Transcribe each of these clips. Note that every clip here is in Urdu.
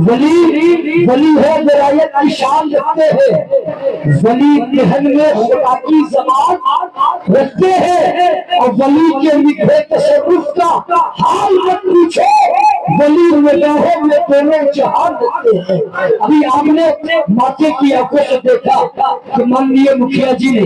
ولی ہے ولایت کی شان رکھتے ہیں، ولی ذہن میں خدا کی زبان رکھتے ہیں، اور ولی کے لکھے تصرف کا حال مت پوچھو، ولی نگاہوں میں دونوں جہان رکھتے ہیں۔ ابھی آپ نے ماتے کی آنکھوں سے دیکھا کہ ماننیے مکھیا جی نے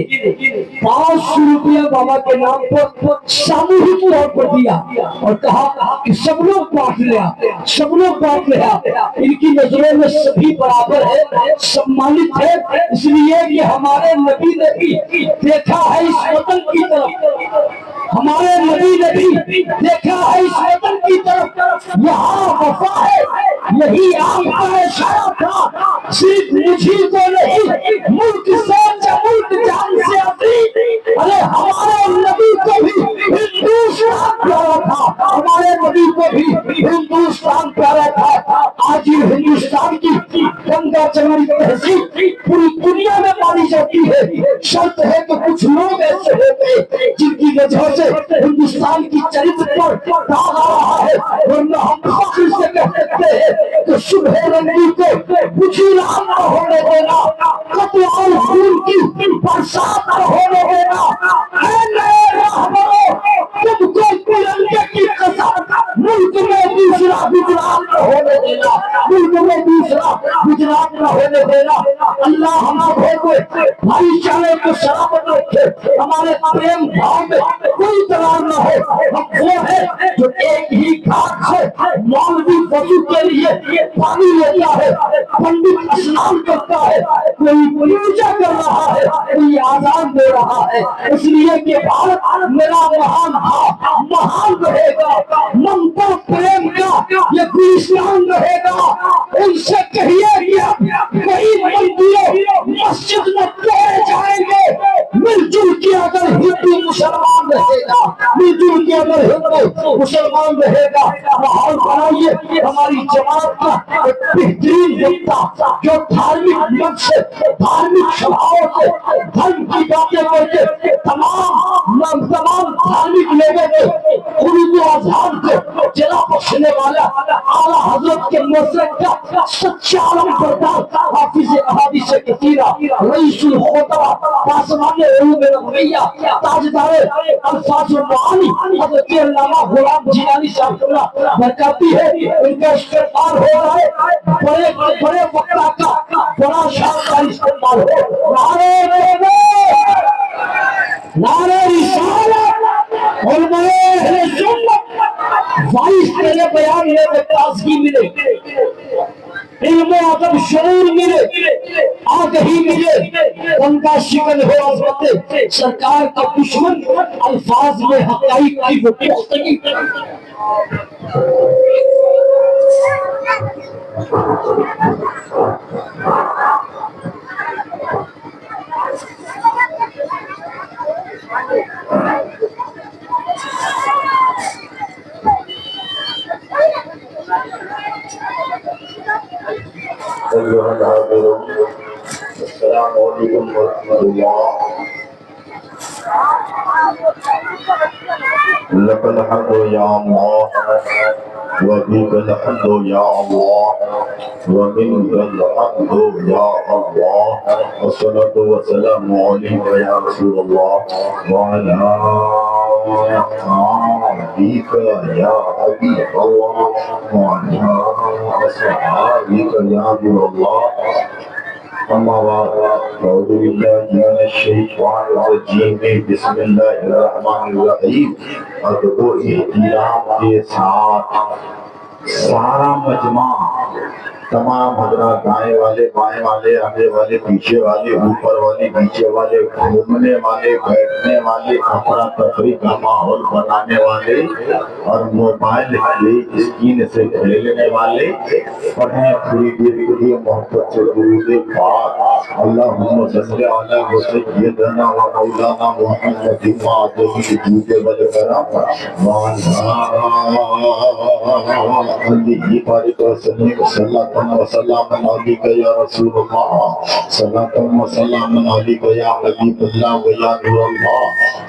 500 روپیہ بابا کے نام پر ساموہک طور پر دیا اور کہا کہ سب لوگ بانٹ لیا، سب لوگ بانٹ لیا۔ ان کی نظروں میں سبھی برابر ہے، سمانت ہے، اس لیے کہ ہمارے نبی نے بھی دیکھا ہے اس وطن کی طرف، ہمارے نبی نے بھی دیکھا ہے اس وطن کی طرف، یہاں وفا ہے، یہی آپ کا اشارہ تھا، صرف مجھے کو نہیں ملک سے ملک جان سے اپنی، ارے ہمارے نبی کو بھی ہندوستان پیارا تھا، ہمارے نبی کو بھی ہندوستان پیارا تھا۔ آج یہ ہندوستان کی گنگا جمنی تہذیب پوری دنیا میں پائی جاتی ہے، شرط ہے کہ کچھ لوگ ایسے ہوتے جن کی وجہ سے ہندوستان کی چرچ پر داغ آ رہا ہے، ورنہ ہم فخر سے کہہ سکتے ہیں کہ صبح رنگی کو بجھی رام نہ ہونے دینا، قتل اور خون کی برسات نہ ہونے دینا، اے نئے رہبروں تم کو ترنگے کی قسم ملک میں دوسرا گجرات نہ ہونے دینا، ملک میں دوسرا گجرات نہ ہونے دینا۔ اللہ ہم سب کو بھائی چارے کو سلامت رکھے، ہمارے پریم بھاؤ میں کوئی درار نہ ہو۔ ہم وہ ہیں جو ایک ہی گھاٹ سے مولوی وضو کے لیے پانی لیتا ہے، پنڈت اسنان کرتا ہے، کوئی پوجا کر رہا ہے، کوئی آزان دے رہا ہے، اس لیے کہ بھارت میرا مہان تھا، مہان رہے گا، ممتا پریم کا یہ گلستان رہے گا۔ ان سے کہیے کہ کوئی مندروں مسجد میں توڑے جائیں گے، مل جل کے اگر ہندو مسلمان رہے گا، مل جل کے اگر ہندو مسلمان رہے گا، ماحول بنائیے ہماری جماعت کا ایک بہترین نقطہ جو دھارمک من سے، دھارمک سبھاؤں سے، دھرم کی باتیں کر کے تمام دھارمک لوگوں کو اردو اذہان کو جلا بخشنے والا اعلیٰ حضرت کے مسلک کا سچا علم بردار حافظ احادیث کثیرہ رئیس الخطبہ پاسبان علوم نبویہ تاجدار الفاظ المعانی حضرت علامہ غلام جیلانی صاحب اللہ برکاتی ہے، ان کا استقبال ہو رہا ہے، بڑے بڑے وقتہ کا بڑا شاندار استقبال ہو۔ نعرہ تکبیر، نعرہ رسالت، علماء اہل سنت، وائس تیرے بیان میں تازگی ملے، علم و ادب شعور ملے، آگہی ملے، ان کا شکل ہو عظمت سرکار کا دشمن، الفاظ میں حقائق کی وہ پختگی۔ السلام علیکم ورحمۃ اللہ۔ لک الحمد یا اللہ وبک الحمد یا اللہ ومنک الحمد یا اللہ، والصلاۃ والسلام علیک یا رسول اللہ وعلی آلک یا حبیب اللہ وعلی اصحابک یا نور اللہ۔ اما بعد اعوذ باللہ من الشیطان الرجیم، بسم اللہ الرحمن الرحیم۔ ادب و احترام کے ساتھ سارا مجمع، تمام حضرات، دائیں والے، بائیں والے، آگے والے، پیچھے والے، اوپر والے، نیچے والے، گھومنے والے، بیٹھنے والے، افراتفری کا ماحول بنانے والے اور موبائل کی اسکرین سے کھیلنے والے، پڑھیں پوری دیر کے لیے محبت سے درود پاک۔ اللهم صل على سيدنا ومولانا محمد وعلى الجود والكرم عليه بارك وسلم صلاة وسلام عليك يا رسول الله صلاة وسلام عليك يا حبيب الله ويا نور الله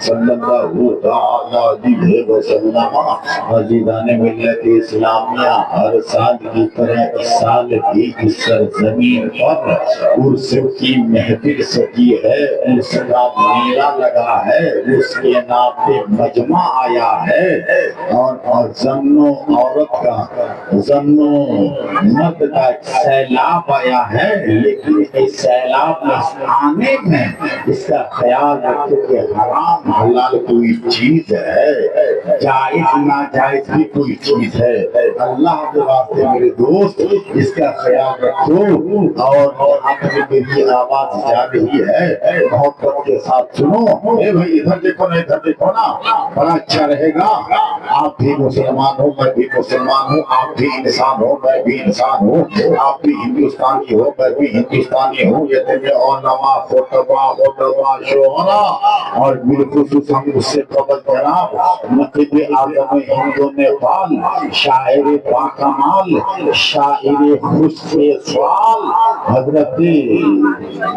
صلی اللہ تعالی علیہ وسلم. عزیزان ملت اسلامیہ، ہر سال کی طرح اس سال بھی اس سرزمین پر عرس کی محفل سجی ہے، عرس کا میلہ لگا ہے، اس کے نام پہ مجمع آیا ہے اور زن و عورت کا، زن و مرد کا ایک سیلاب آیا ہے. لیکن اس سیلاب میں آنے میں اس کا خیال رکھو کہ حرام حلال کوئی چیز ہے، جائز ناجائز بھی کوئی چیز ہے. اللہ کے واسطے میرے دوست اس کا خیال رکھو. اور آپ نے میری آواز جا رہی ہے، محبت کے ساتھ سنو. اے بھائی ادھر دیکھو نا، ادھر دیکھو نا، بڑا اچھا رہے گا. آپ بھی مسلمان ہو، میں بھی مسلمان ہوں، آپ بھی انسان ہو، میں بھی انسان ہوں، آپ بھی ہندوستانی ہو، میں بھی ہندوستانی ہوں. یہ تمہیں علماء خطبہ شعرا اور بالخصوص ہم اس سے قبل جناب نقیب اعظم ہندو نیپال، شاعر باکمال، شاعر خشک سوال حضرت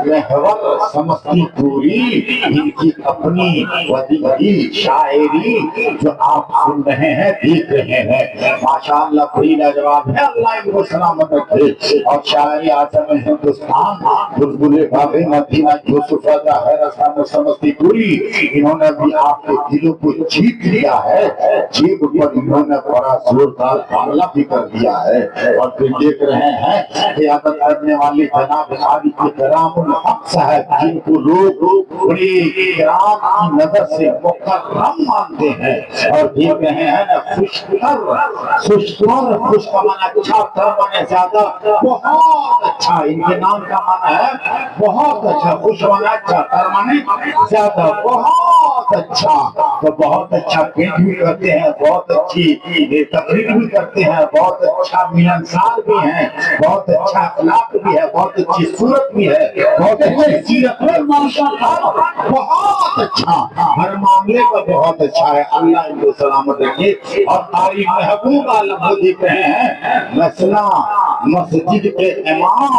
محور سمستی پوری، ان کی اپنی ودیعی شاعری جو آپ سن رہے ہیں، دیکھ رہے ہیں، ماشاءاللہ بڑی لاجواب ہے. اللہ ان کو سلامت رکھے. اور شاعر اعظم ہندوستان بلبل باب مدینہ یوسف ظاہر اسلام سمستی پوری، انہوں نے بھی آپ کے دلوں کو جیت لیا ہے. جیب پر انہوں نے بڑا زوردار حملہ بھی کر دیا ہے. اور پھر دیکھ رہے ہیں قیادت کرنے والے جناب خالد کرام الحق صاحب، جن کو لوگ بڑے کرام کی نظر سے مکرم مانتے ہیں. اور دیکھ رہے ہیں نا خوشتر، خوشتر، خوش کا معنی اچھا، تر معنی زیادہ، بہت اچھا. ان کے نام کا معنی ہے بہت اچھا. خوش معنی اچھا، تر معنی زیادہ، بہت اچھا. تو بہت اچھا پینٹ بھی کرتے ہیں، بہت اچھی تقریر بھی کرتے ہیں، بہت اچھا ملنسار بھی ہیں، بہت اچھا اخلاق بھی ہے، بہت اچھی صورت بھی ہے، بہت اچھی سیرت ہے، ماشاءاللہ بہت اچھا. ہر معاملے کا بہت اچھا ہے. اللہ ان کو سلامت رکھے. اور قاری محبوب عالم کو دیکھ رہے ہیں، مسئلہ مسجد کے امام،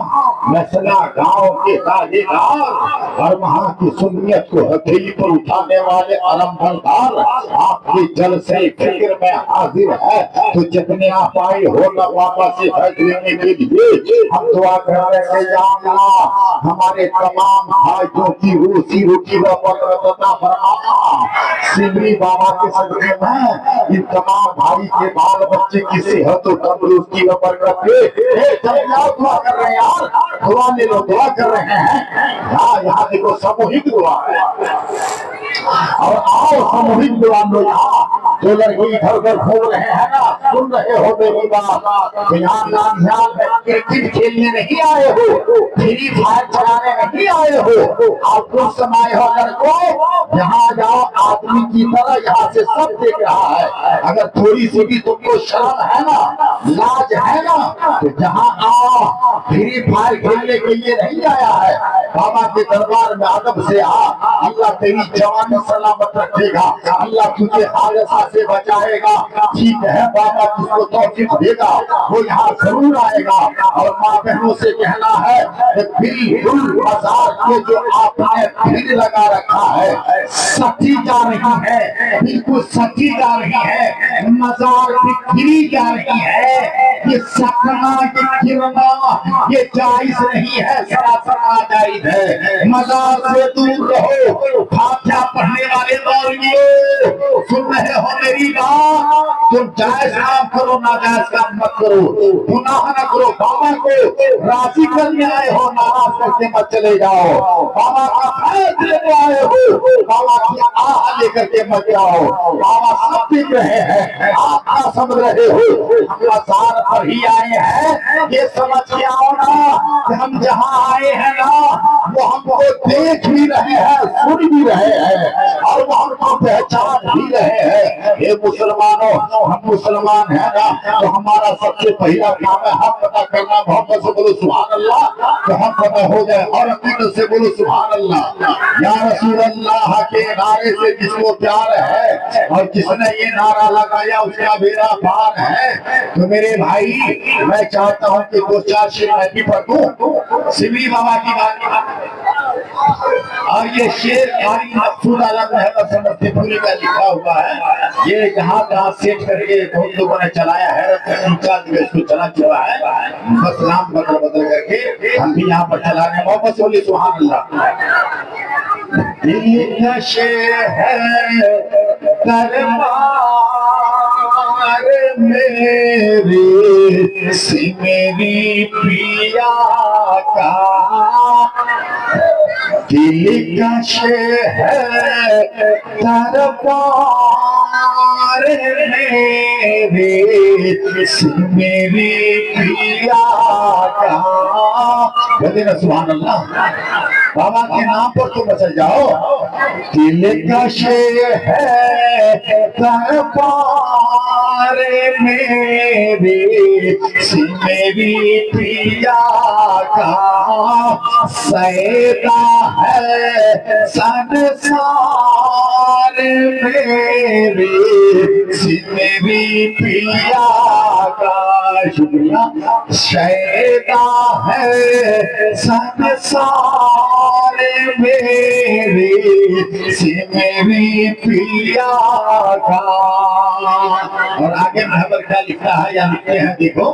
مسئلہ گاؤں کے تاجدار، اور وہاں کی سنیت کو ہتھیلی پر اٹھانے والے علم بردار آپ کے جلسے فکر میں حاضر ہے. تو جتنے آپ آئے ہو نا بابا سے فیض لینے کے لیے، ہم دعا کر رہے ہیں یا اللہ ہمارے تمام بھائیوں کی روزی روٹی و برکت عطا فرما. سمری بابا کے صدقے میں ان تمام بھائی کے بال بچے کی صحت و تندرستی و برکت دے. دعا کر رہے ہیں یار، دعا لے لو، دعا کر رہے ہیں. یہاں دیکھو سموہک دعا ہے. اور آؤ سموہک دعا لو. یہاں جو لڑکی ادھر ادھر گھوم رہے ہیں نا، سن رہے ہو میری بات، دھیان میں کرکٹ کھیلنے نہیں آئے ہو، فری فائر چلانے نہیں آئے ہو. آپ کو سمائے ہو لڑکو، یہاں جاؤ. آدمی کی طرح یہاں سے سب دیکھ رہا ہے. اگر تھوڑی سی بھی تم کو شرم ہے نا، لاج ہے نا، تو جہاں آؤ. فری فائر کھیلنے کے لیے نہیں آیا ہے، بابا کے دربار میں ادب سے آ. اللہ تیری جوانی سلامت رکھے گا، اللہ تجھے حادثہ سے بچائے گا. ٹھیک ہے بابا جس کو توفیق دے گا وہ یہاں ضرور آئے گا. اور ماں بہنوں سے کہنا ہے کہ بالکل بازار کے جو آپ نے بھیڑ لگا رکھا ہے سچی جا رہی ہے، بالکل سچی جا رہی ہے. مزار کی گری جا رہی ہے. یہ سکنا، یہ گرنا، یہ جائز نہیں ہے، سراسر ناجائز ہے. مزار سے دور رہو. فاتحہ پڑھنے والے مولویوں سن رہے ہو میری بات، تم جائز کام کرو، ناجائز کام مت کرو، گناہ نہ کرو. بابا کو راضی کرنے آئے ہو، ناراض کر کے مت چلے جاؤ. بابا کا فیض لینے آئے ہو، بابا کی آہ لے کر کے مت جاؤ. بابا سب دیکھ رہے ہیں، آپ نہ سمجھ رہے ہو ہم بازار پر ہی آئے ہیں. یہ سمجھ سمجھ کے آؤ نا کہ ہم جہاں آئے ہیں نا وہ ہم کو دیکھ بھی رہے ہیں، سن بھی رہے ہیں، اور وہ ہم کو پہچان بھی رہے ہیں۔ اے مسلمانوں، ہم مسلمان ہیں نا تو ہمارا سب سے پہلا کام ہے حق پتہ کرنا۔ محمد سے بولو سبحان اللہ، تو حق پتہ ہو جائے۔ اور عقیدت سے بولو سبحان اللہ۔ یا رسول اللہ کے نعرے سے جس کو پیار ہے اور جس نے یہ نعرہ لگایا اس کا بیڑا پار ہے۔ تو میرے بھائی میں چاہتا ہوں کہ دو چار شعر میں بھی پڑھ دوں سمری بابا کی بات، اور یہ شعر قاری مقصود عالم محمد سمستی پوری کا لکھا ہوا ہے۔ یہ جہاں تہاں سیٹ کر کے بہت لوگوں نے چلایا ہے، اس کو چلا چکا ہے، بس نام بدل بدل کر کے ہم بھی یہاں پر چلا رہے ہیں۔ محمد صلی سبحان اللہ۔ دل نشے ہے دربار میرے سے میری پیا کا، دل کشے ہے دربار میرے سے میری پیا کا۔ بولے سبحان اللہ، بابا کے نام پر تو بچل جاؤ۔ دل کشے ہے دربار میرے سے میری پیا کا، سیدا ہے سنسار میرے سے میری پیا کا۔ شکریہ۔ سیدا ہے سنسار میرے سے میری پیا کا۔ اور آگے محمد کیا لکھتا ہے یا لکھتے ہیں دیکھو۔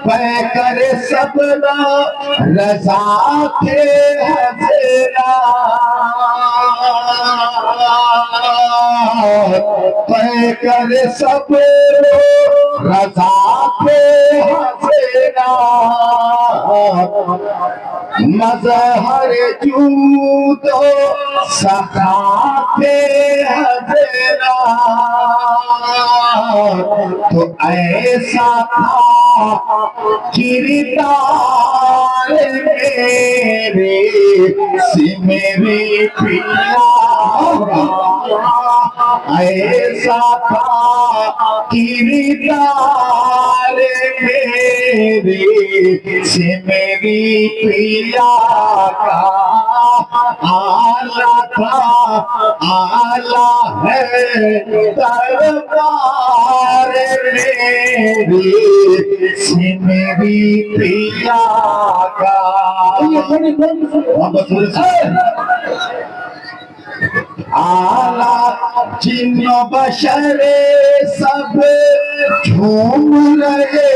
پیکر صبر رضا کے حضرا، پیکر صبر رضا کے حضرا، مظہر جود و سخا کے حضرا، تو ایسا تھا کردار میرے سے میری پیا کا، ایسا تھا کردار میرے سے میری پیا کا، آلہ تھا آلہ ہے دربار میرے سے میری پیا کا۔ آلہ جن و بشر سب جھوم رہے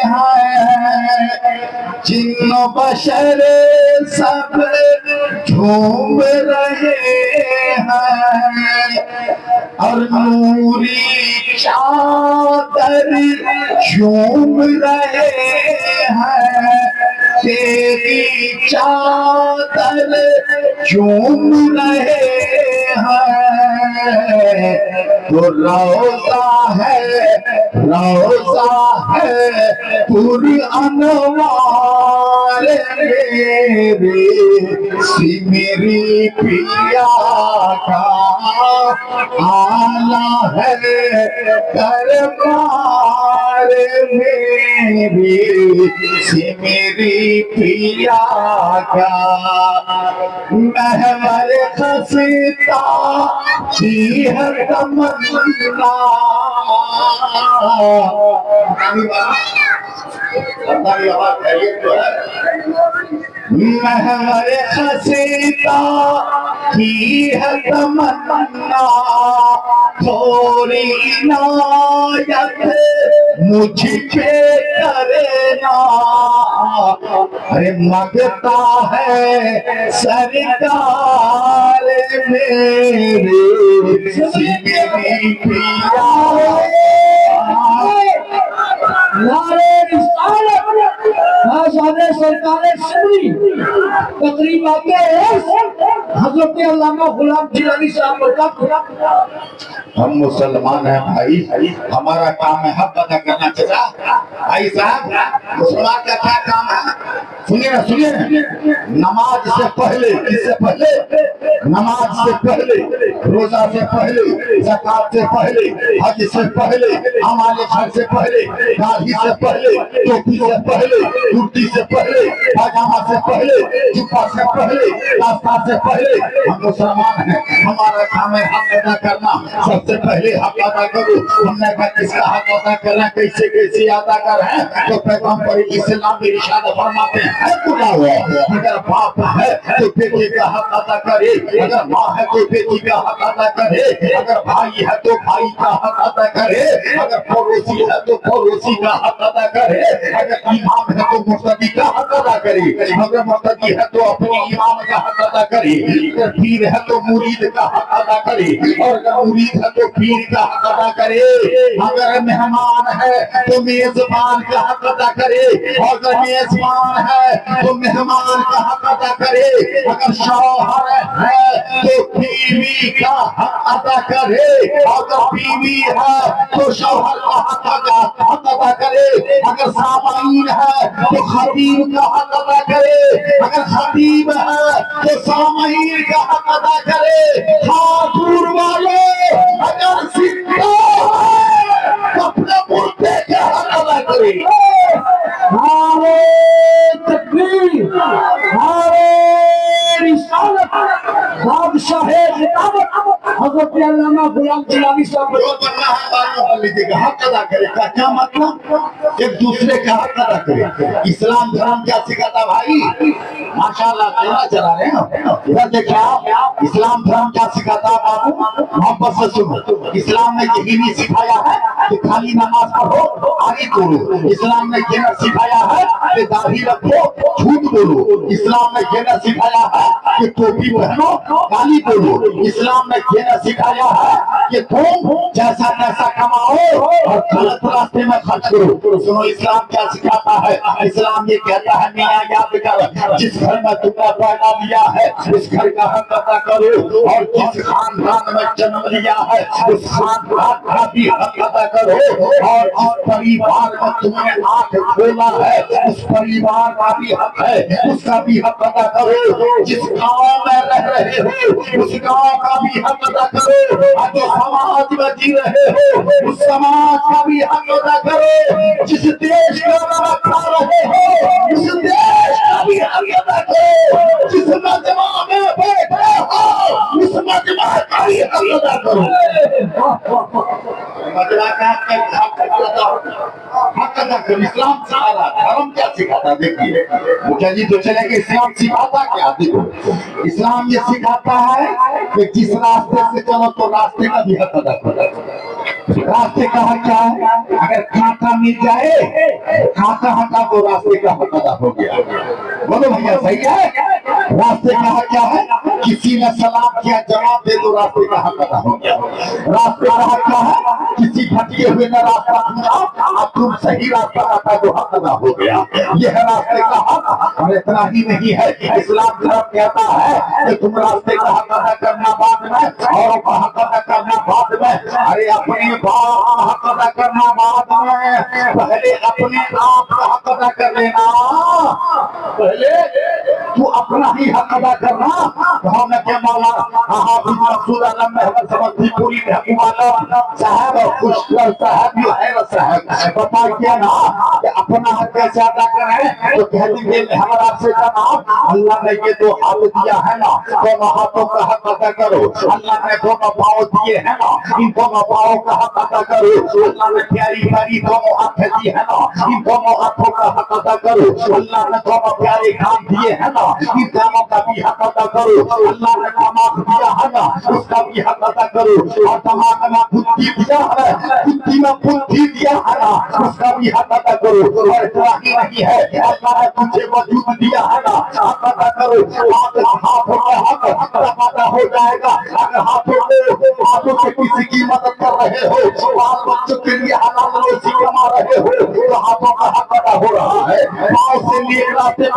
ہیں، جن و بشر سب جھوم رہے ہیں، اور نوری چادر جھوم رہے ہیں، تیری چادر جھوم رہے ہیں، تو روضہ ہے پر انوار میرے سے میری پیا کا، آلہ ہے دربار میرے سے میری پیا کا، محور خستا کی ہے تمنا، محور خستا کی ہے تمنا، تھوڑی عنایت مجھ پہ کرنا، ارے مانگتا ہے سرکار میرے سے میری پیا۔ نعرے رسالت آزاد سرکار سری تقریبات حضرت علامہ غلام جیلانی صاحب کا ہم مسلمان ہیں بھائی، ہمارا کام ہے حق ادا کرنا چاہیے. بھائی صاحب مسلمان کا کیا کام ہے؟ سنیے نا، نماز سے پہلے، کس سے پہلے؟ نماز سے پہلے، روزہ سے پہلے، زکات سے پہلے، حج سے پہلے، اعمال خیر سے پہلے، داڑھی سے پہلے، ٹوپی سے پہلے، کرتی سے پہلے، پاجامہ سے پہلے، جوتا سے پہلے، راستہ سے پہلے. ہم مسلمان ہیں، ہمارا کام ہے حق ادا کرنا. سب سے پہلے حق ادا کرو. ہم نے کہا کس کا حق ادا کرنا، کیسے ادا کر ہیں؟ تو پیغمبر اسلام میں ارشاد فرماتے ہیں اگر باپ ہے تو بیٹے کا حق ادا کرے، اگر ماں ہے تو بیٹی کا حق ادا کرے، اگر بھائی ہے تو بھائی کا حق ادا کرے، اگر پڑوسی ہے تو پڑوسی کا حق ادا کرے، اگر امام ہے تو مقتدی کا حق ادا کرے، اگر مقتدی ہے تو اپنے امام کا حق ادا کرے، اگر پیر ہے تو مرید کا حق ادا کرے، اور اگر مرید ہے تو پیر کا حق ادا کرے، اگر مہمان ہے تو میزبان کا حق ادا کرے، اور اگر میزبان ہے تو مہمان کا حق ادا کرے، اگر شوہر ہے تو بیوی کا حق ادا کرے، اگر بیوی ہے تو شوہر کا حق ادا کرے، اگر سامعین ہے تو خطیب کا حق ادا کرے، اگر خطیب ہے تو سامعین کا حق ادا کرے. حضور والے اگر زندہ ہے تو اپنے مردے کا حق ادا کرے. نعرہ تکبیر، نعرہ رسالت، بادشاہ خطابت حضرت علامہ غلام گیلانی صاحب. جو بننا ہے باتوں کر لیجیے گا، حق ادا کرے. کا کیا مطلب؟ ایک دوسرے کا حق ادا کرے. اسلام دھرم کیا سکھاتا بھائی؟ ماشاءاللہ کیمرہ چلا رہے ہیں ادھر دیکھیں آپ. اسلام دھرم کیا سکھاتا بابو؟ محبت سے سنو. اسلام نے یہی نہیں سکھایا ہے کہ خالی نماز پڑھو آگے کرو. اسلام نے یہ نہ سکھایا ہے کہ داڑھی رکھو جھوٹ بولو. اسلام نے یہ نہ سکھایا ہے کہ ٹوپی پہنو گالی بولو. اسلام نے یہ نہ سکھایا ہے کہ تم جیسا تیسا کماؤ اور غلط راستے میں خرچ کرو. سنو اسلام کیا سکھاتا ہے. اسلام یہ کہتا ہے میاں یاد کر، جس گھر میں تم نے پیدا لیا ہے اس گھر کا حق ادا کرو، اور جس خاندان میں جنم لیا ہے اس خاندان کا بھی حق ادا کرو، اور جس پریوار میں تم نے آنکھ کھولا ہے اس پریوار کا بھی حق ہے، اس کا بھی حق ادا کرو. جس گاؤں میں رہ رہے ہو اس گاؤں کا بھی حق ادا کرو، اور جو سماج میں جی رہے ہو اس سماج کا بھی حق ادا کرو. جس دیش کا نام کھا رہے ہو اس دیش کا بھی حق ادا کرو. جس مجمع میں بیٹھے ہو اس مجمع کا بھی حق ادا کرو. مجمع کا حق ادا کرو. اسلام سکھاتا، دھرم کیا سکھاتا؟ دیکھیے مکھیا جی تو چلے کہ اسلام سکھاتا کیا؟ دیکھو اسلام یہ سکھاتا ہے کہ جس راستے سے چلو تو راستے کا بھی حق ادا کرو. راستے کا حق کیا ہے؟ اگر کانٹا مل جائے کانٹا ہٹا تو راستے کا حق ادا ہو گیا. بولو بھیا صحیح ہے. راستے کا حق کیا ہے؟ کسی نے سلام کیا جواب دے دو راستے کا حق ادا ہو گیا. راستے کا حق کیا ہے؟ کسی بھٹکے ہوئے نے راستہ پوچھا اب تم صحیح راستہ بتا دو حق ادا ہو گیا. یہ ہے راستے کا حق. اور اتنا ہی نہیں ہے، اسلام دھرم کہتا ہے کہ تم راستے کا حق ادا کرنا بعد میں، اوروں کا حق ادا کرنا بعد میں. ارے اپنے باپ کا حق ادا کرنا بعد میں، پہلے اپنے آپ کا حق ادا کر لینا. پہلے تو اپنا ہی حق ادا کرنا. ہم نے کیا مولا حافظ مقصود علم محمد سمجھی پوری صاحب اور خوشگر صاحب جو ہے صاحب بتا کیا نا کہ اپنا حق کیسے ادا کریں. تو کہہ دیجیے ہمارا آپ سے جناب اللہ نے یہ دو ہاتھ دیا ہے نا دونوں ہاتھوں کا حق ادا کرو. اللہ نے دونوں پاؤں دیے ہیں نا ان دونوں پاؤں کا حق ادا کرو. اللہ نے پیاری پیاری دونوں آنکھیں دی ہے نا ان دونوں آنکھوں کا حق ادا کرو. اللہ نے دونوں پیارے کام دیے ہیں نا ان کاموں کا بھی حق ادا کرو. اللہ نے دماغ دیا ہے نا اس کا بھی حق ادا کرو. اور دماغ میں بدھی دیا ہے بدھی میں بدھی دیا ہے نا اس کا بھی حق ادا کرو. اور اتنا ہی نہیں ہے اللہ نے تجھے وجود دیا ہے نا حق ادا کرو. ہاتھوں کا حق ادا ہو جائے گا. اگر ہاتھوں سے کسی کی مدد کر رہے ہو بال بچوں کے لیے حلال روزی کما رہے ہو تو ہاتھوں کا حق ادا ہو رہا ہے. پاؤں سے نیک راستے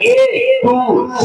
A to Z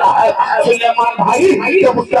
دینا ہے۔ سلیمان بھائی جب اس کا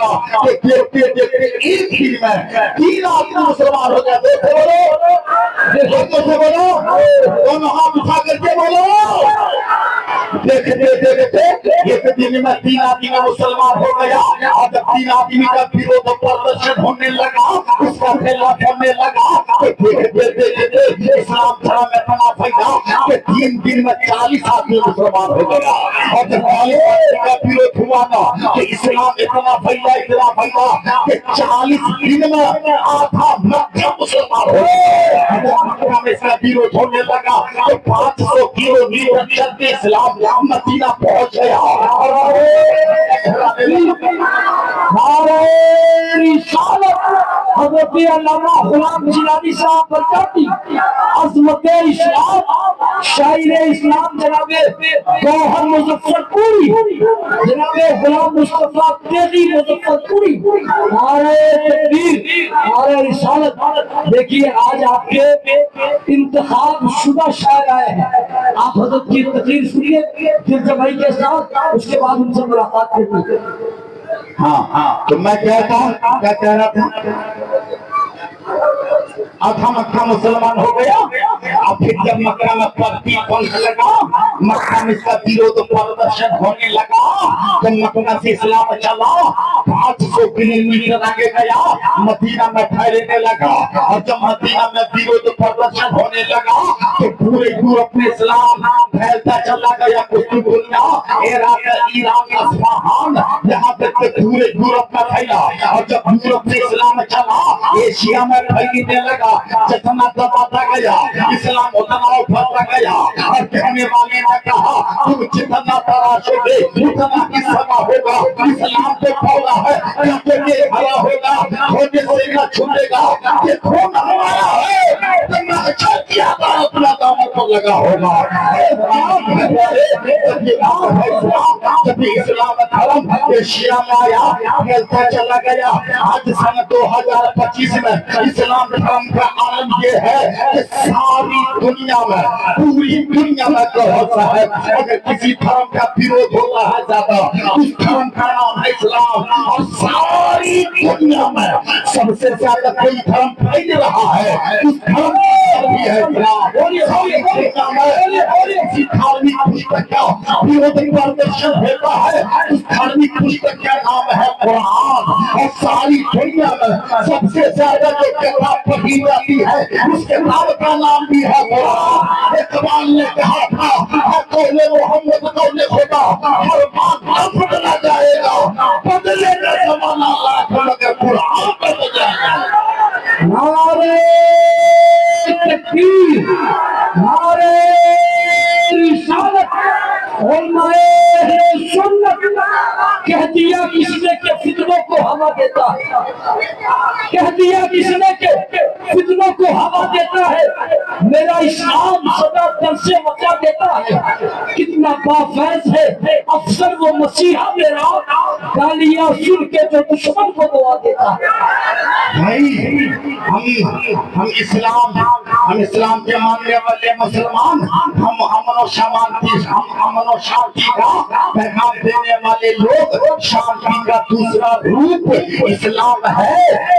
نا کہ دیکھتے دیکھتے ایک دن میں 3 آدمی مسلمان ہو گئے۔ دیکھتے بولو دونوں ہاتھ اٹھا کر کے بولو، دیکھتے دیکھتے ایک دن میں 3 آدمی مسلمان ہو گیا۔ اور جب 3 آدمی کا ویروਧ پردرشن ہونے لگا، اس کا خلاف ہونے لگا، تو دیکھتے دیکھتے اسلام دھرم میں اتنا پھیلا کہ 3 دن میں 40 آدمی مسلمان ہو گیا۔ اور جب 40 آدمی کا ویروਧ ہوا نا کہ اسلام اتنا پھیلا کہ 40 دن میں آدھا مکہ مسلمان ہو گیا۔ مکہ میں اس کا ویروਧ ہونے لگا تو 500 کلومیٹر چلتے اسلام مدینہ پہنچ گیا۔ حضرت علامہ غلام جیلانی صاحب بتاتی عظمت اسلام، شاعر اسلام جناب گوہر مظفر پوری، جناب غلام مصطفیٰ تیغی مظفر پوری، نعرہ تکبیر، نعرہ رسالت۔ دیکھیے آج آپ کے انتخاب شدہ شاعر آئے ہیں، آپ حضرت کی تقریر سنیے دل جمعی کے ساتھ، اس کے بعد ان سے ملاقات کریں۔ ہاں تو میں کہتا ہوں، کیا کہہ رہا تھا؟ آدھا مکہ مسلمان ہو گیا۔ اب پھر جب مکہ میں پرتی پنکھ لگا، مکہ میں اس کا ویروਧ پردرشن ہونے لگا، تو مکہ سے اسلام چلا 500 کلومیٹر آگے گیا، مدینہ میں پھیلنے لگا۔ اور جب مدینہ میں ویروਧ پردرشن ہونے لگا تو پورے یورپ میں اسلام پھیلتا چلا گیا۔ قسطنطنیہ، عراق، ایران، اصفہان، یہاں تک کہ پورے یورپ میں پھیلا۔ اور جب یورپ سے اسلام چلا ایشیا میں پھیلنے لگا، جتنا دباتا گیا اسلام اتنا ابھرتا گیا۔ اور کہنے والے نے کہا تم جتنا تراشو گے اتنا ہی سما ہوگا۔ اسلام تو پھیلا ہے کیونکہ یہ بھلا ہوگا، کھونے سے نہ چھوٹے گا، یہ کھونا ہمارا ہے، تو میں اچھا کیا تھا اپنا دامن پر لگا ہوگا۔ جب اسلام دھرم ایشیا میں آیا پھیلتا چلا گیا۔ آج سن 2025 میں اسلام دھرم کا عالم یہ ہے کہ ساری دنیا میں، پوری دنیا میں گھوسا ہے۔ اگر کسی دھرم کا ویروਧ ہوتا ہے زیادہ، اس دھرم کا نام ہے اسلام۔ اور ساری دنیا میں سب سے زیادہ کوئی دھرم پھیل رہا ہے، اس دھرم کا نام بھی ہے اسلام۔ ساری دنیا میں کسی دھارمک پستک کا ویروਧ پردرشن ہوتا ہے، اس دھارمک پستک کا نام ہے قرآن۔ اور ساری دنیا میں سب سے زیادہ جو کتاب پڑھی جاتی ہے اس کتاب کا نام بھی ہے قرآن۔ اقبال نے کہا تھا قول محمد قول خدا، ہر بات نہ بدلا جائے گا، بدلے گا زمانہ لاکھ مگر قرآن بدل جائے گا۔ نعرہ تکبیر، نعرہ رسالت، علماء سنت۔ کہہ دیا کس نے کہ فتنوں کو ہوا دیتا ہے، کہہ دیا کس نے کہ فتنوں کو ہوا دیتا ہے، میرا اسلام سدا در سے مچا دیتا ہے۔ کتنا بافیض ہے افسر وہ مسیحا میرا، گالیاں سن کے جو دشمن کو دعا دیتا ہے۔ بھائی ہم اسلام کے ماننے والے مسلمان، ہم امن و شانتی کا پیغام دینے والے لوگ۔ شانتی کا دوسرا روپ اسلام ہے،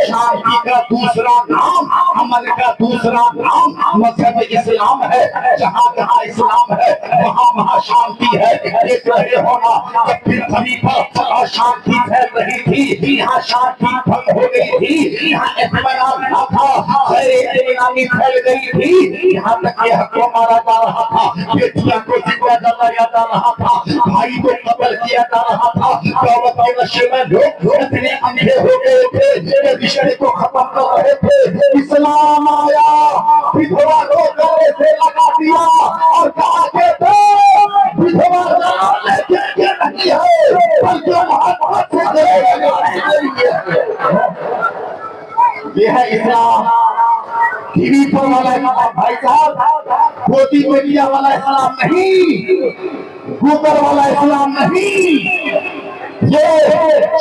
شانتی کا دوسرا نام، امن کا دوسرا نام مذہب اسلام ہے۔ جہاں جہاں اسلام ہے وہاں شانتی ہے۔ ایک رہے ہونا جب پھر زمین پر شانتی پھیل رہی تھی، یہاں شانتی بھنگ ہو گئی تھی، یہاں اطمینان نہ تھا، خیر اطمینانی پھیل گئی تھی، یہاں تک کہ حق کو مارا جا رہا تھا، بیٹیاں کو زندہ جلایا جا رہا تھا، بھائی کو قتل کیا جا رہا تھا۔ دعوت کے نشے میں لوگ اتنے اندھے ہو گئے تھے کہ رشتے کو ختم کر رہے تھے۔ اسلام آیا، بدھوا کو گلے سے لگا دیا اور کہا کہ بدھوا لے کے نہیں ہے بلکہ محبت سے دے گی۔ یہ ہے اسلام۔ ٹی وی پر والا اسلام بھائی صاحب، گودی میڈیا والا اسلام نہیں، گوبر والا اسلام نہیں۔ یہ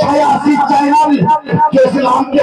86 چینل جو اسلام کے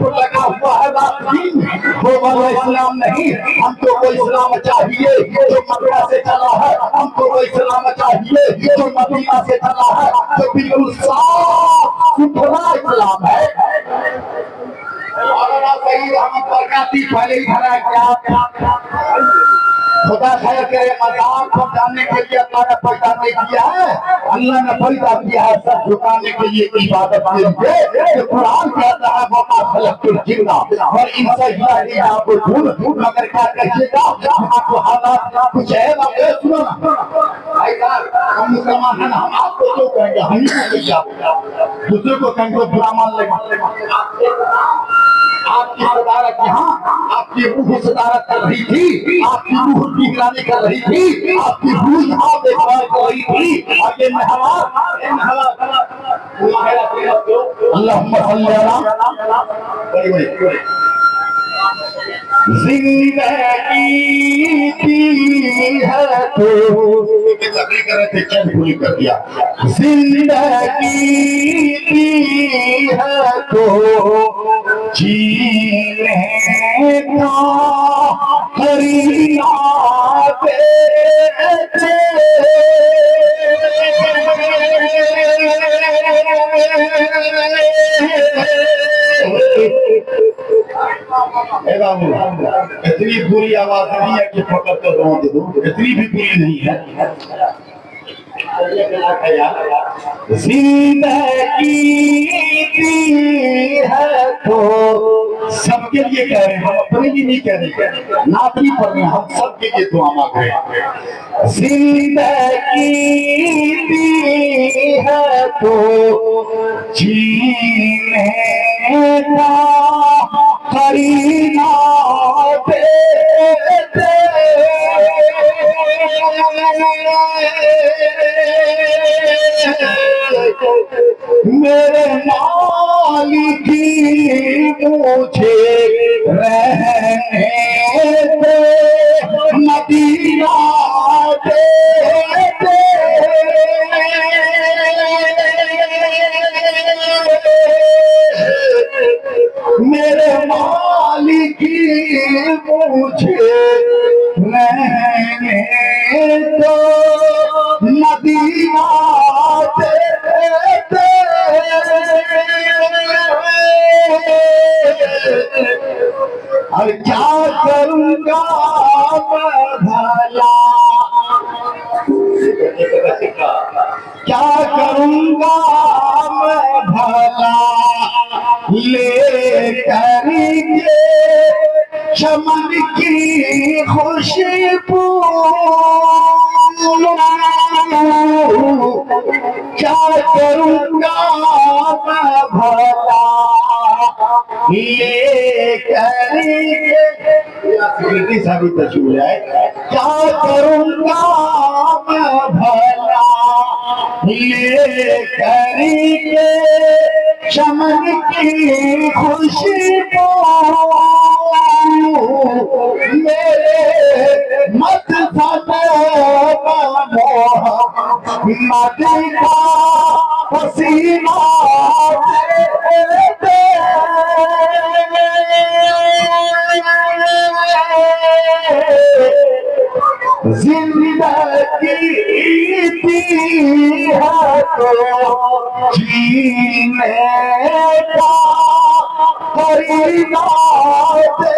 لگا ہوا ہے وہ والا اسلام نہیں. ہم کو وہ اسلام چاہیے جو مکہ سے چلا ہے, ہم کو وہ اسلام چاہیے جو مدینہ سے چلا ہے, جو بالکل صاف ستھرا اسلام ہے. مولانا سعید احمد برکاتی پہلے ہی بھرا کیا خدا خیر کرے مزار کو جاننے کے لیے اللہ نے پیدا نہیں کیا ہے, اللہ نے پیدا کیا ہے سب جھکانے کے لیے, عبادت کے لیے. کہ قرآن کہتا ہے وما خلقت الجن والانس الا ليعبدون, مگر کیا کہیے گا آپ کو حالات کچھ ہے نا. سنو بھائی صاحب, ہم مسلمان ہیں, ہم آپ کو کیوں کہیں گے, ہم ہی کو دوسرے کو کہیں گے برا مان لیں گے. آپ کی صدارت یہاں, آپ کی روح صدارت کر رہی تھی, آپ کی روح نگرانی کر رہی تھی, آپ کی روح یہاں دیکھبھال کر رہی تھی, اور یہ اللہم صلی علی زندگی کی ہے تو تقریر کر رہے تھے, چند بھولی کر دیا. زندگی کی ہے تو جینے کا قرینا دیتے اتنی بری آواز نہیں ہے کہ فقط تو روند دو, اتنی بھی بری نہیں ہے. زندگی دی ہے تو سب کے لیے کہہ رہے ہیں, ہم اپنے لیے نہیں کہہ رہے, نعت نہیں پڑھ رہے ہیں, ہم سب کے لیے دعا مانگ رہے ہیں. زندگی دی ہے تو جینے کا قرینا دیتے میرے مالک مجھے رہنے دے مدینہ دیتے میرے مالک مجھے رہنے دو مدینہ دیتے اور کیا کروں گا بھلا, کیا کروں گا میں بھلا لے کر کے چمن کی خوشبو, کیا کروں گا میں بھلا لے کر کے ساری تشویش ہے, کیا کروں گا میں بھلا لے کر کے چمن کی خوشبو میرے مدفن محمد کا پسینہ دیتے زندگی دی ہے تو جینے کا قرینا دیتے.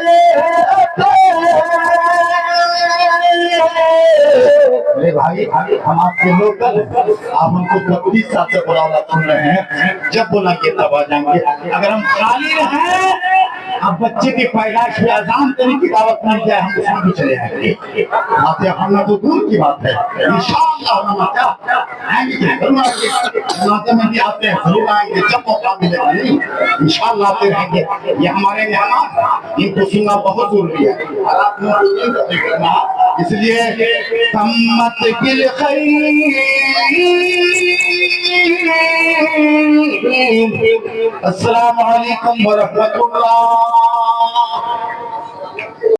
میرے بھائی, ہم آپ کے لوگ آپ ہم کو 32 سال سے بلانا سن رہے ہیں, جب بولا کہ تب آ جائیں گے. اگر ہم خالی رہیں, اب بچے کی پیدائش میں اذان کرنے کی دعوت مل جائے, ہم اس میں بھی چلے آئیں گے. آپ یہ ہم تو دور کی بات ہے, انشاءاللہ ہم آئیں گے, ضرور آئیں گے. ناطے میں بھی آتے ہیں, ضرور آئیں گے جب موقع ملے گا. نہیں, انشاءاللہ آتے رہیں گے. یہ ہمارے مہمان, ان کو سننا بہت ضروری ہے. آپ نہیں کرنا, اس لیے تمت بالخیر. السلام علیکم ورحمۃ اللہ.